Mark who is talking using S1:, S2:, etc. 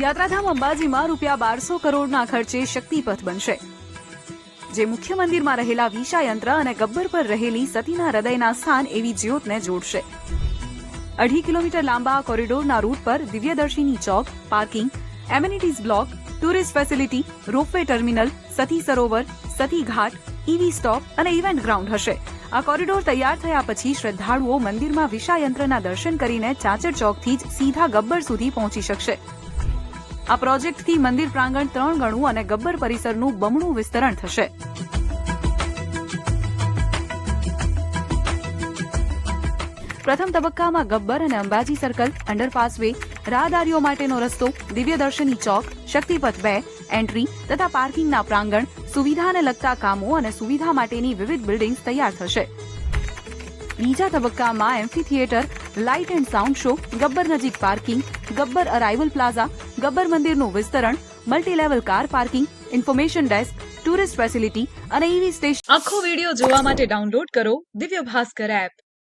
S1: યાત્રાધામ અંબાજીમાં ₹1200 કરોડના ખર્ચે શક્તિપથ બનશે, જે મુખ્ય મંદિરમાં રહેલા વિષાયંત્ર અને ગબ્બર પર રહેલી સતીના હૃદયના સ્થાન એવી જ્યોતને જોડશે. 2.5 કિલોમીટર લાંબા કોરિડોરના રૂટ પર Divyadarshini Chowk, parking, amenities block, tourist facility, ropeway terminal, Sati Sarovar, Sati Ghat, EV stop અને ઇવેન્ટ ગ્રાઉન્ડ હશે. આ કોરિડોર તૈયાર થયા પછી શ્રદ્ધાળુઓ મંદિરમાં વિષાયંત્રના દર્શન કરીને ચાચર ચોકથી જ સીધા ગબ્બર સુધી પહોંચી શકશે. આ પ્રોજેક્ટથી મંદિર પ્રાંગણ 3 ગણું અને ગબ્બર પરિસરનું બમણું વિસ્તરણ થશે. પ્રથમ તબક્કામાં ગબ્બર અને અંબાજી સર્કલ, અંડરપાસ વે, રાહદારીઓ માટેનો રસ્તો, દિવ્યદર્શિની ચોક, શક્તિપથ 2, એન્ટ્રી તથા પાર્કિંગના પ્રાંગણ, સુવિધાને લગતા કામો અને સુવિધા માટેની વિવિધ બિલ્ડિંગ્સ તૈયાર થશે. બીજા તબક્કામાં amphitheatre, light and sound show, Gabbar નજીક parking, Gabbar arrival plaza, Gabbar મંદિરનું વિસ્તરણ, multi level car parking, information desk, tourist facility અને ઈવી સ્ટેશન. આખો વિડીયો જોવા માટે ડાઉનલોડ કરો દિવ્ય ભાસ્કર એપ.